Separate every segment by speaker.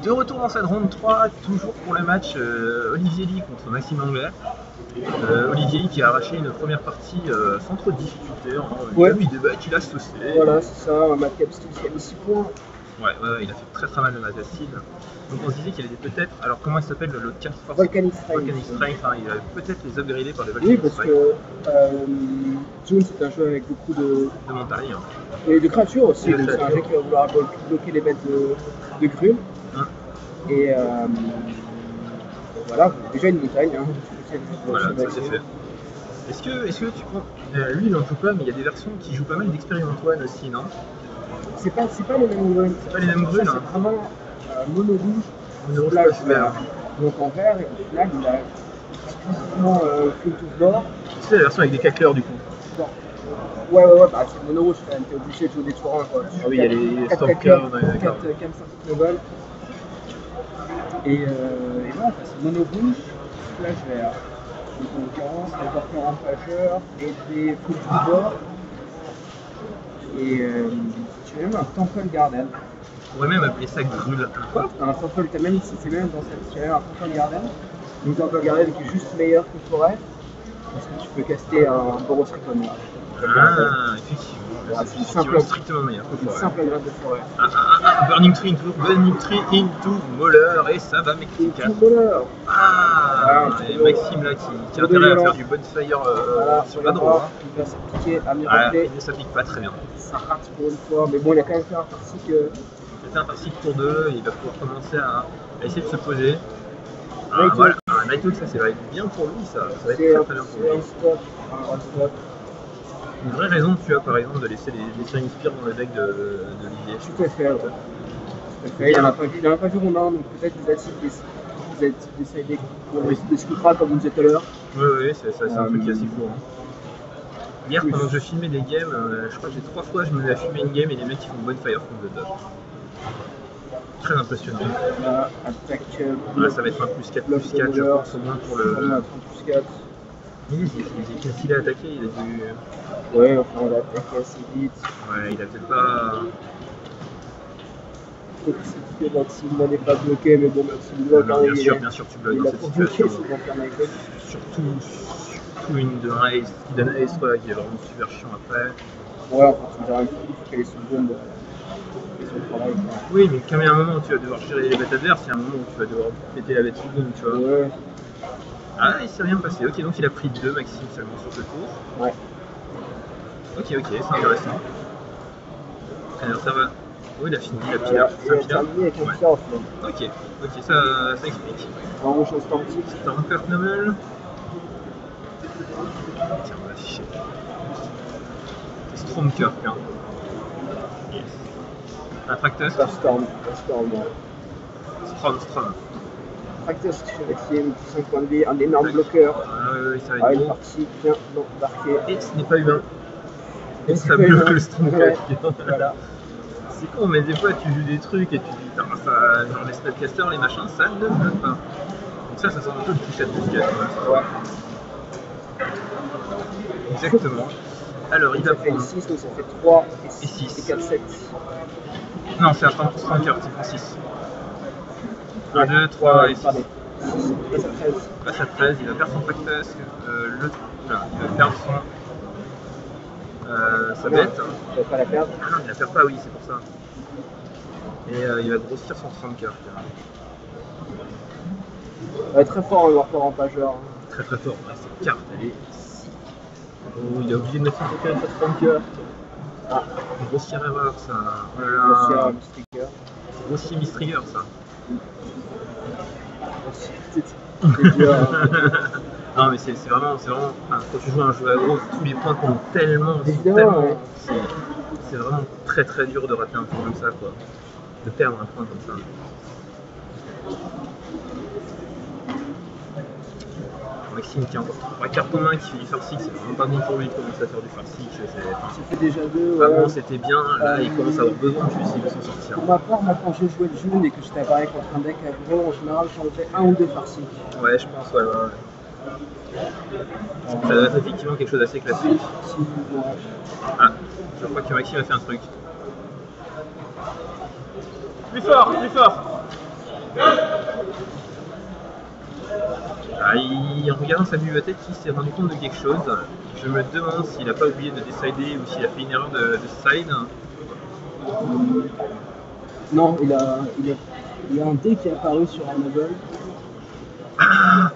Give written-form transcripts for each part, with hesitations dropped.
Speaker 1: De retour dans cette ronde 3, toujours pour le match Olivier Ly contre Maxime Anglais. Olivier Ly qui a arraché une première partie sans trop de difficulté.
Speaker 2: Ouais.
Speaker 1: Il a saucé.
Speaker 2: Voilà, c'est ça, un Matt Capstil qui a mis 6 points.
Speaker 1: Ouais, il a fait très mal le Matt Capstil. Donc on se disait qu'il avait peut-être. Alors comment il s'appelle le 15 Force
Speaker 2: Volcanic Strength.
Speaker 1: Volcanic Strength, hein, il avait peut-être les upgradés par des
Speaker 2: Oui,
Speaker 1: Volcanic
Speaker 2: parce
Speaker 1: Strength.
Speaker 2: que June c'est un jeu avec beaucoup de
Speaker 1: montagne.
Speaker 2: Et de créatures aussi,
Speaker 1: De
Speaker 2: donc c'est un jeu qui va vouloir bloquer les bêtes de grumes. Et voilà, déjà une montagne. Hein.
Speaker 1: Voilà, ça c'est fait. Est-ce que tu prends. Lui il en joue pas, mais il y a des versions qui jouent pas mal d'Experiment One aussi, non?
Speaker 2: C'est pas les mêmes grunes.
Speaker 1: C'est pas les mêmes grunes, hein.
Speaker 2: C'est vraiment mono rouge,
Speaker 1: splash vert.
Speaker 2: Donc en vert, et au final il a exclusivement full to floor.
Speaker 1: C'est la version avec des cacleurs du coup.
Speaker 2: Bon. Ouais, bah c'est mono rouge quand même, t'es obligé de jouer des tours 1 quoi.
Speaker 1: Ah oui, il y a les
Speaker 2: Stalkers
Speaker 1: dans les d'accord.
Speaker 2: 4 cam 5 snowball. Et non, c'est mono rouge, splash vert. Donc en l'occurrence, des porteurs en pageur et des full to floor. Et tu as même un Temple Garden.
Speaker 1: On pourrait même appeler ça Grul.
Speaker 2: Quoi? Un Temple, c'est même dans cette. Tu as même un Temple Garden. Donc Temple Garden qui est juste meilleur que Forêt. Parce que tu peux caster un Boros Recon.
Speaker 1: Ah, effectivement.
Speaker 2: Voilà,
Speaker 1: c'est simple, strictement meilleur que Forêt.
Speaker 2: Simple grade de Forêt.
Speaker 1: Burning Tree into Mauler et ça va m'expliquer. Et Maxime là qui a intérêt à faire du bonfire sur la droite.
Speaker 2: Il va s'appliquer à Miracle.
Speaker 1: Il ne s'applique pas très bien.
Speaker 2: Ça rate pour une fois, mais bon, il a quand même fait un parti que.
Speaker 1: Il a fait un parti tour 2 et il va pouvoir commencer à essayer de se poser. Voilà, un Nighthawk, ça va être bien pour lui, ça va être très bien pour lui.
Speaker 2: Stop.
Speaker 1: Une vraie raison tu as par exemple de laisser les Shining Spear dans le deck d'Olivier.
Speaker 2: Tout à fait, ouais. Il n'en a pas vu Rondin, donc peut-être vous êtes décidé de scootera comme vous disiez tout à l'heure.
Speaker 1: Oui, c'est un truc qui est assez courant. Hier, pendant que je filmais des games, je crois que j'ai 3 fois je me mets à filmer une game et les mecs qui font bonfire from the top. Très impressionnant.
Speaker 2: Là, attaque.
Speaker 1: Là, ça va être un +4, +4, je pense au moins pour le.
Speaker 2: +4.
Speaker 1: Il a attaqué, il a dû.
Speaker 2: Ouais, enfin, on l'a attaqué assez vite.
Speaker 1: Ouais, il a peut-être pas.
Speaker 2: Faut que Maxime n'est pas bloqué, mais bon, Maxime bloque.
Speaker 1: Bien sûr, tu bloques dans cette situation. Surtout une de un ace qui donne ace, voilà, qui est vraiment super chiant après.
Speaker 2: Ouais, en fait, tu me diras, il faut qu'elle ait son bombe.
Speaker 1: Oui, mais quand il y a un moment où tu vas devoir gérer les bêtes adverses, il y a un moment où tu vas devoir péter la bête sous bombe, tu vois.
Speaker 2: Ouais.
Speaker 1: Ah, il s'est rien passé. Ok, donc il a pris 2 Maxime seulement sur ce tour.
Speaker 2: Ouais.
Speaker 1: Ok, c'est intéressant. Alors ça va. Oui, il a fini la pile.
Speaker 2: Il a terminé avec un pire au final.
Speaker 1: Ok, ça explique.
Speaker 2: En rouge, un Stormtip.
Speaker 1: Stormcurt Noble. Tiens, on va afficher. C'est Stormcurt, hein. Yes. Un Tractus.
Speaker 2: Storm.
Speaker 1: Strom.
Speaker 2: Tractus qui fait Maxime, 5 points de vie, un énorme bloqueur.
Speaker 1: Oui, ça va être
Speaker 2: une partie bien embarquée.
Speaker 1: Et ce n'est pas humain. Et ça bloque le Stormcurt.
Speaker 2: Voilà.
Speaker 1: C'est con, mais des fois tu joues des trucs et tu dis ça, genre les spellcasters, les machins, ça ne bloque pas. Donc ça sent un peu le petit chat de gars.
Speaker 2: Ouais.
Speaker 1: Exactement. Alors il va
Speaker 2: prendre.
Speaker 1: prendre
Speaker 2: 6, donc ça fait 3 et
Speaker 1: 6.
Speaker 2: Et 4, 7.
Speaker 1: Non, c'est à prendre pour Stormcurt, il prend 6. 1, 2, 3 et 6. Passe à 13, il va perdre son Tractus. Il va perdre sa bête.
Speaker 2: Il va pas la perdre.
Speaker 1: Ah non, il la perd pas, oui, c'est pour ça. Et il va grossir son Stormcurt.
Speaker 2: Très fort le worker en pageur.
Speaker 1: Très fort, cette carte elle est sick. Oh, il a oublié de mettre son token sur Stormcurt. Ah, grossière erreur ça. Oh là là. Grossier Mistrigger ça.
Speaker 2: C'est dur.
Speaker 1: Non mais c'est vraiment, enfin, quand tu joues à un jeu aggro, tous les points comptent tellement,
Speaker 2: ouais.
Speaker 1: c'est vraiment très dur de rater un point comme ça quoi, de perdre un point comme ça. Maxime qui a encore 3 cartes en main qui fait du farcique, c'est vraiment pas bon pour lui de commencer à faire du farcique.
Speaker 2: Ça fait déjà 2.
Speaker 1: Avant c'était bien, là il commence à avoir besoin de s'il veut s'en sortir.
Speaker 2: Pour ma part, moi quand j'ai joué le June et que j'étais appareil contre un deck aggro, en général j'en fais 1 ou 2 farciques.
Speaker 1: Ouais, je pense, ouais. Ça doit être effectivement quelque chose d'assez classique. Ah, je crois que Maxime a fait un truc. Plus fort. Ah, en regardant sa bibliothèque, il s'est rendu compte de quelque chose. Je me demande s'il n'a pas oublié de décider ou s'il a fait une erreur de side.
Speaker 2: Non, il y a un dé qui est apparu sur un meuble.
Speaker 1: Ah,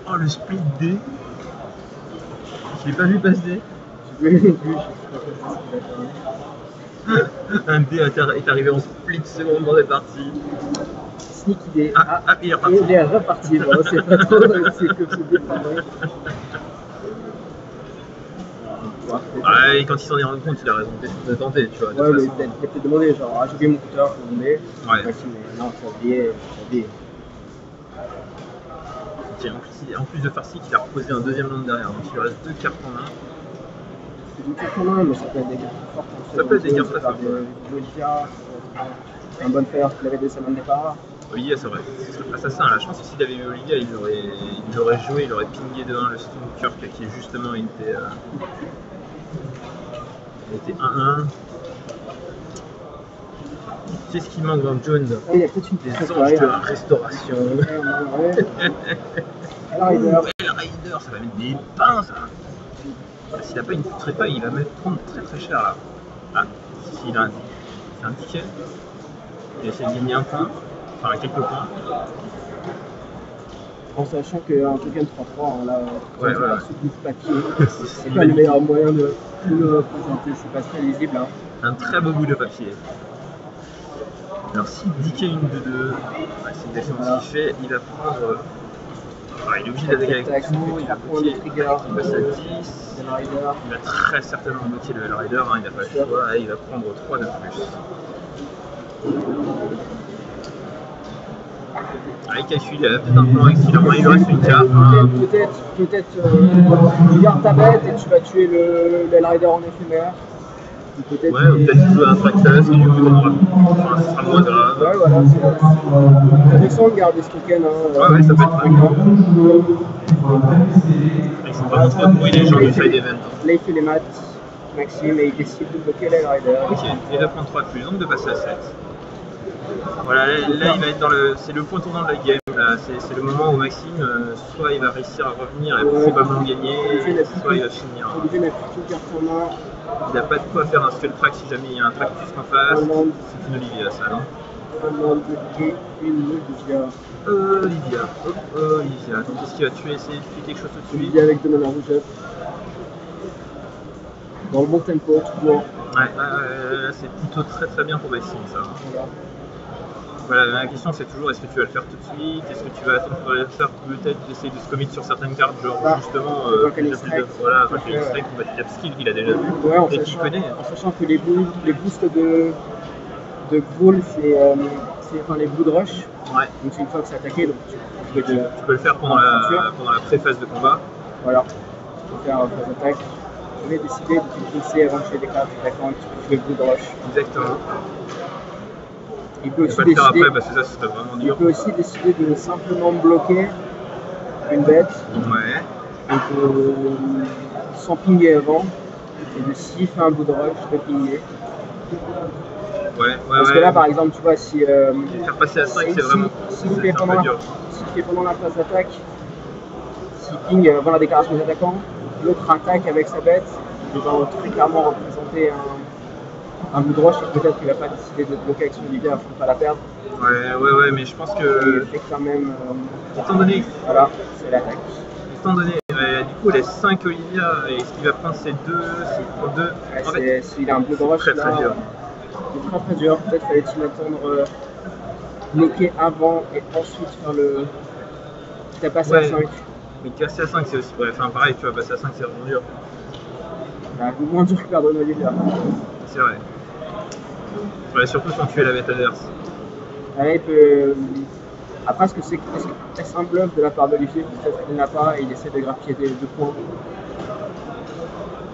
Speaker 1: oh, le split D. Je l'ai pas vu passer.
Speaker 2: Je l'ai vu,
Speaker 1: Un dé est arrivé en split seconde dans cette partie.
Speaker 2: Sneaky dé.
Speaker 1: Il est reparti.
Speaker 2: Il est reparti. Bon, c'est pas trop, c'est que ce dé pas vrai.
Speaker 1: Ah, et quand il s'en est rendu compte, il a raison de tenter, tu vois.
Speaker 2: Ouais, mais il t'a peut-être demandé, genre, j'ai oublié mon compteur, je vais demander.
Speaker 1: Ouais.
Speaker 2: Maxime, mais non, tu as oublié.
Speaker 1: Tiens, en plus de farci, il a reposé un deuxième land derrière, donc il lui reste 2 cartes en main.
Speaker 2: C'est 2 cartes en main, mais ça peut être des cartes très fortes.
Speaker 1: Ça peut être des cartes très fortes.
Speaker 2: Un bon fer qu'il avait dès sa main de départ.
Speaker 1: Olivia, c'est vrai. Assassin, là, je pense que s'il avait eu Olivia, il aurait joué, il aurait pingé de 1 le Stonekirk qui est justement une était 1-1. Qu'est-ce qui manque dans Jones?
Speaker 2: Il y a peut-être
Speaker 1: des anges de la restauration.
Speaker 2: Rider,
Speaker 1: ça va mettre des pains, ça. S'il n'a pas une trépaille, il va prendre très très cher là. Ah, s'il a un ticket. Il essaie de gagner un point, enfin quelques points.
Speaker 2: En sachant qu'un token 3-3, là, sous bout de papier, c'est pas le meilleur moyen de le représenter, c'est pas très lisible. Hein.
Speaker 1: Un très beau bout de papier. Alors s'il DK une de 2, c'est exactement ce qu'il fait, il va prendre. Il est obligé d'attaquer avec tout, il va bloquer, il passe à 10, il va très certainement bloquer le Rider, hein, il n'a pas le choix, et il va prendre 3 de plus. Il calcule, il a peut-être un plan avec il lui reste une carte.
Speaker 2: Peut-être tu gardes ta bête et tu vas tuer le Rider en éphémère.
Speaker 1: Ouais, ou peut-être tu joues un Traxxas et du coup ça sera moins grave.
Speaker 2: Ouais, voilà, c'est intéressant de garder ce token. Hein,
Speaker 1: ouais, ça peut être très bien. Ils sont vraiment trop bruit les gens du side event.
Speaker 2: Là il fait les maths, Maxime, et il décide de bloquer les Rider.
Speaker 1: Ok, il va prendre 3 de plus, donc de passer à 7. Voilà, là il va être dans le. C'est le point tournant de la game, là. C'est le moment où Maxime, soit il va réussir à revenir et probablement gagner, soit il va finir.
Speaker 2: Il n'a plus de carte en main.
Speaker 1: Il n'a pas de quoi faire un spell track si jamais il y a un Tractus en face. C'est une Olivia, ça, non?
Speaker 2: Et une Olivia.
Speaker 1: Olivia. Donc qu'est-ce qu'il va tuer? Essayer de tuer quelque chose au-dessus.
Speaker 2: Olivia avec 2 mana rouge. Dans le bon tempo, toujours.
Speaker 1: Ouais, c'est plutôt très très bien pour Maxime, ça. Voilà, la question c'est toujours est-ce que tu vas le faire tout de suite? Est-ce que tu vas attendre pour le faire? Peut-être essayer de se commit sur certaines cartes, genre justement voilà, Volcanic Strike ou Battle Skill qu'il a déjà vu et qu'il connaît.
Speaker 2: En sachant que les boosts de Ghoul, c'est les Blood de Rush.
Speaker 1: Ouais.
Speaker 2: Donc c'est une fois que c'est attaqué, donc tu
Speaker 1: peux le faire pendant la pré-phase de combat.
Speaker 2: Voilà. Tu peux faire phase d'attaque. Tu vais décider de t'utiliser avant de tuer des cartes attaquantes, tu peux jouer Blood Rush.
Speaker 1: Exactement.
Speaker 2: Il peut aussi
Speaker 1: décider, après, parce que ça serait vraiment dur.
Speaker 2: Il peut aussi décider de simplement bloquer une bête.
Speaker 1: Ouais.
Speaker 2: Et sans pinguer avant. Et de s'il fait un bout de rush, de pinguer. Parce que là, par exemple, tu vois, si.
Speaker 1: faire passer à 5, c'est vraiment.
Speaker 2: S'il fait pendant la phase d'attaque, s'il ping avant la déclaration des attaquants, l'autre attaque avec sa bête, il va très clairement représenter un bout de rush et peut-être qu'il va pas décider de bloquer avec son Olivia afin de ne pas la perdre.
Speaker 1: Ouais, mais je pense que.
Speaker 2: C'est quand même.
Speaker 1: Étant donné.
Speaker 2: Voilà, c'est l'attaque.
Speaker 1: Étant donné, du coup, les 5 Olivia, et ce qu'il va prendre, c'est 2. S'il prend 2.
Speaker 2: En fait, s'il a un bout de rush,
Speaker 1: très dur.
Speaker 2: C'est très dur. Peut-être fallait-il attendre bloquer avant et ensuite faire le. T'as passé à 5.
Speaker 1: Mais passer à 5, c'est aussi. Ouais, enfin, pareil, tu vois, passer à 5, c'est vraiment dur.
Speaker 2: Bah, moins dur que perdre une Olivia.
Speaker 1: C'est vrai. Surtout sans tuer la bête adverse.
Speaker 2: Ouais, il peut. Après, est-ce un bluff de la part d'Olivier? Peut-être qu'il n'a pas et il essaie de grappiller des 2 points.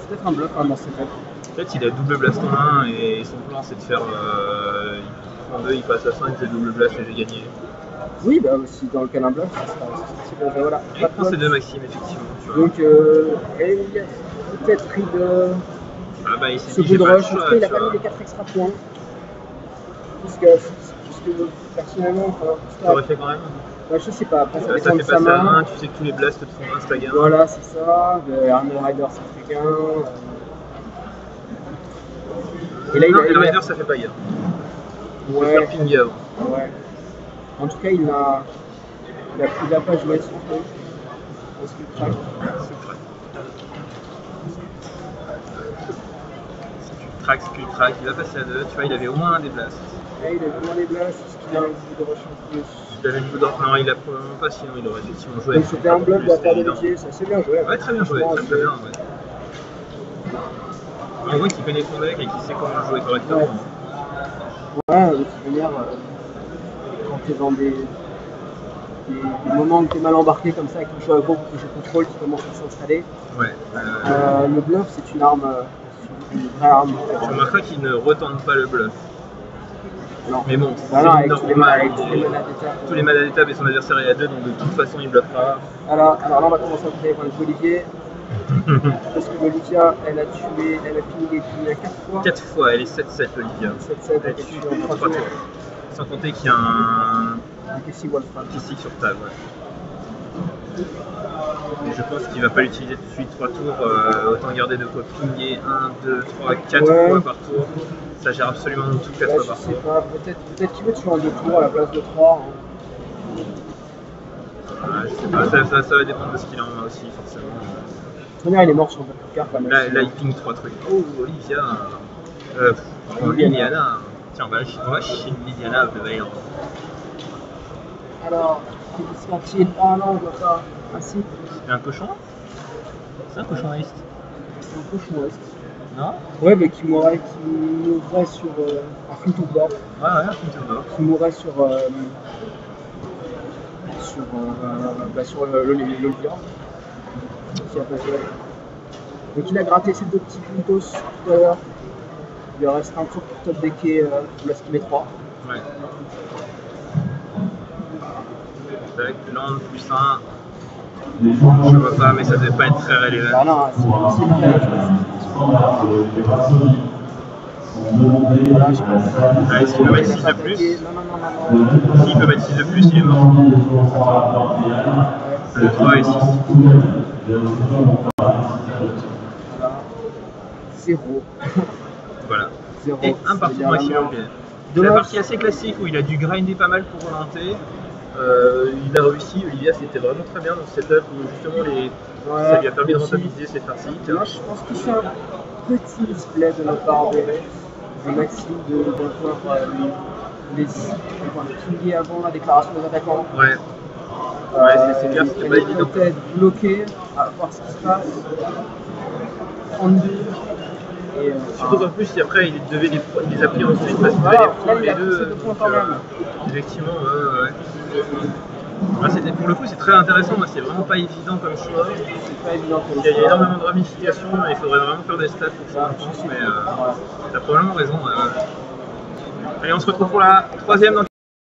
Speaker 2: C'est peut-être un bluff dans cette tête.
Speaker 1: Peut-être qu'il a double blast en main et son plan c'est de faire. Il prend 2, il passe à 5, c'est double blast et j'ai gagné.
Speaker 2: Oui, bah aussi dans le cas d'un bluff, ça sera possible. Voilà.
Speaker 1: Et il prend ces 2 Maxime, effectivement. Tu vois.
Speaker 2: Donc, il a peut-être pris de.
Speaker 1: Ah bah, il s'est
Speaker 2: ce
Speaker 1: dit, j'ai
Speaker 2: bout de
Speaker 1: pas
Speaker 2: rush,
Speaker 1: le choix,
Speaker 2: il a pas mis les 4 extra points. Puisque que personnellement, enfin,
Speaker 1: Tu aurais fait quand même.
Speaker 2: bah, je sais pas, après ça
Speaker 1: Ça
Speaker 2: dépend de
Speaker 1: fait
Speaker 2: sa
Speaker 1: passer la
Speaker 2: main.
Speaker 1: main, tu sais que tous les blasts te font insta gain.
Speaker 2: Voilà, c'est ça. Le Armor Rider, ça fait gain. Et là,
Speaker 1: Non,
Speaker 2: il
Speaker 1: le
Speaker 2: a.
Speaker 1: Rider ça fait pas gain. Faut
Speaker 2: Ouais,
Speaker 1: faire pinguer avant.
Speaker 2: ouais. En tout cas, il a pas joué son truc. Parce qu'il craque.
Speaker 1: Si tu craques, il va passer à 2. Tu vois, il avait au moins un des blasts.
Speaker 2: Là, il a vraiment les blasts, parce qu'il a un coup de rush en plus.
Speaker 1: Il avait le coup d'or. Non, il a probablement pas, sinon il aurait effectivement joué.
Speaker 2: Donc c'était un bluff de la part de Luthier, ça s'est bien joué.
Speaker 1: Ouais, très bien joué, très bien. Ouais. On voit qu'il connaît son deck et qu'il sait comment jouer correctement.
Speaker 2: Ouais, de toute manière, quand tu es dans des moments où tu es mal embarqué comme ça, avec le jeu aggro que je contrôle qui commence à s'installer,
Speaker 1: ouais,
Speaker 2: le bluff c'est une arme, une vraie arme.
Speaker 1: Tu remarqueras qu'il ne retente pas le bluff.
Speaker 2: Non.
Speaker 1: Mais bon,
Speaker 2: Bah non, avec
Speaker 1: normal.
Speaker 2: tous les manas d'étape
Speaker 1: et son adversaire est à 2, donc de toute façon il bluffera.
Speaker 2: Alors là on va commencer à compter les points de Olivier. Parce que Olivia, elle a pingé 4 fois.
Speaker 1: 4 fois, elle est 7-7 Olivia.
Speaker 2: 7-7,
Speaker 1: elle tue en 3 tours. Sans compter qu'il y a un PC sur table. Ouais. Et je pense qu'il ne va pas l'utiliser tout de suite 3 tours. Autant garder de quoi pinguer 1, 2, 3, 4 fois par tour. Ça gère absolument tout 4 fois par tour.
Speaker 2: Je sais pas, peut-être qu'il veut tuer en 2 tours à la place de 3.
Speaker 1: Je sais pas, ça va dépendre de ce qu'il a en main aussi, forcément.
Speaker 2: Première, il est mort sur votre carte.
Speaker 1: Là, il ping 3 trucs. Oh, Olivia. Liliana. Tiens, on va chez Liliana de Veil.
Speaker 2: Alors, qui sera-t-il? Ah non, on voit pas. Ah si.
Speaker 1: C'est un cochon? C'est un cochon est.
Speaker 2: C'est un cochon est.
Speaker 1: Non?
Speaker 2: Ouais, mais qui mourrait sur un foot au bord.
Speaker 1: Ouais, un foot au bord.
Speaker 2: Qui mourrait sur l'Olivia. Qui a pas joué. Donc il a gratté ses 2 petits puntos tout à l'heure. Il lui reste un tour pour top decker Blasphème 3.
Speaker 1: Ouais. Avec land plus 1. Je vois pas, mais ça devait pas être très relevant.
Speaker 2: Ah non, c'est une
Speaker 1: ah, est-ce qu'il peut mettre 6 de plus? Non. S'il peut mettre 6 de plus, il est mort. Le 3 et 6.
Speaker 2: Voilà. 0.
Speaker 1: Voilà.
Speaker 2: 0.
Speaker 1: Et un partout maximum. C'est la partie assez classique où il a dû grinder pas mal pour remonter. Il a réussi, Olivia c'était vraiment très bien dans ce setup où justement ça lui a permis de rentabiliser ses farciques.
Speaker 2: Moi je pense que c'est un petit display de la part de Maxime de pouvoir les pinguer avant la déclaration des attaquants.
Speaker 1: Ouais. C'est clair, c'était pas évident.
Speaker 2: Peut-être bloqué, à voir ce qui se passe. 32. Et
Speaker 1: surtout qu'en plus, après, il devait les appliquer ensuite parce qu'il devait les prendre les deux. Effectivement, ouais. Ah, pour le coup, c'est très intéressant. Moi, c'est vraiment pas évident comme choix.
Speaker 2: C'est pas évident comme
Speaker 1: il y a énormément de ramifications. Il faudrait vraiment faire des stats pour ça, je pense. Mais t'as probablement raison. Allez, on se retrouve pour la 3e dans